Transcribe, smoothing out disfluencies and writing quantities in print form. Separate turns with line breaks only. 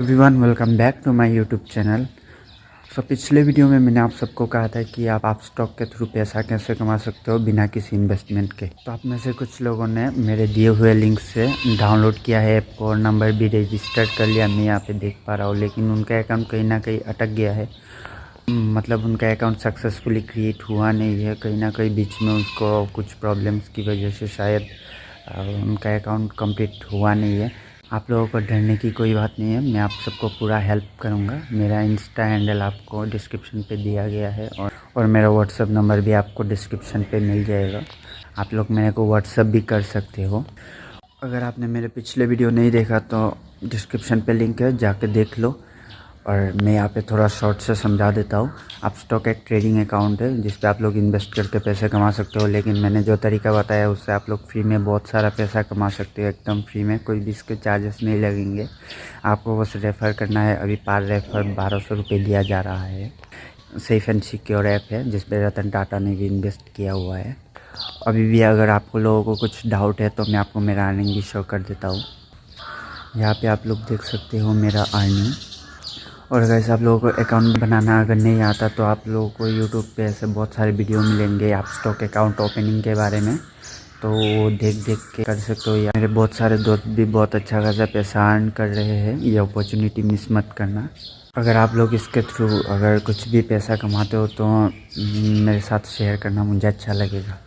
Everyone welcome back to my YouTube channel. पिछले video में मैंने आप सबको कहा था कि आप स्टॉक के थ्रू पैसा कैसे कमा सकते हो बिना किसी इन्वेस्टमेंट के। तो आप में से कुछ लोगों ने मेरे दिए हुए लिंक से डाउनलोड किया है ऐप को और नंबर भी रजिस्टर कर लिया, मैं यहाँ पे देख पा रहा हूँ। लेकिन उनका अकाउंट कहीं ना कहीं अटक गया है, मतलब उनका अकाउंट सक्सेसफुली क्रिएट हुआ नहीं है। कहीं ना कहीं बीच में उसको कुछ प्रॉब्लम्स की वजह से शायद उनका अकाउंट कंप्लीट हुआ नहीं है। आप लोगों को डरने की कोई बात नहीं है, मैं आप सबको पूरा हेल्प करूंगा। मेरा इंस्टा हैंडल आपको डिस्क्रिप्शन पे दिया गया है और मेरा व्हाट्सअप नंबर भी आपको डिस्क्रिप्शन पे मिल जाएगा। आप लोग मेरे को व्हाट्सअप भी कर सकते हो। अगर आपने मेरे पिछले वीडियो नहीं देखा तो डिस्क्रिप्शन पे लिंक है, जाके देख लो। और मैं यहाँ पे थोड़ा शॉर्ट से समझा देता हूँ। आप स्टॉक एक ट्रेडिंग अकाउंट है जिस पे आप लोग इन्वेस्ट करके पैसे कमा सकते हो। लेकिन मैंने जो तरीका बताया उससे आप लोग फ्री में बहुत सारा पैसा कमा सकते हो, एकदम फ्री में, कोई भी इसके चार्जेस नहीं लगेंगे। आपको बस रेफ़र करना है। अभी पर रेफ़र 1200 रुपये दिया जा रहा है। सेफ़ एंड सिक्योर ऐप है जिस पर रतन टाटा ने भी इन्वेस्ट किया हुआ है। अभी भी अगर आपको लोगों को कुछ डाउट है तो मैं आपको मेरा अर्निंग भी शो कर देता हूँ। यहाँ पे आप लोग देख सकते हो मेरा अर्निंग। और अगर आप लोगों को अकाउंट बनाना अगर नहीं आता तो आप लोगों को यूट्यूब पे ऐसे बहुत सारे वीडियो मिलेंगे आप स्टॉक अकाउंट ओपनिंग के बारे में, तो वो देख के कर सकते हो। या मेरे बहुत सारे दोस्त भी बहुत अच्छा खासा पैसा अर्न कर रहे हैं, ये अपॉर्चुनिटी मिस मत करना। अगर आप लोग इसके थ्रू अगर कुछ भी पैसा कमाते हो तो मेरे साथ शेयर करना, मुझे अच्छा लगेगा।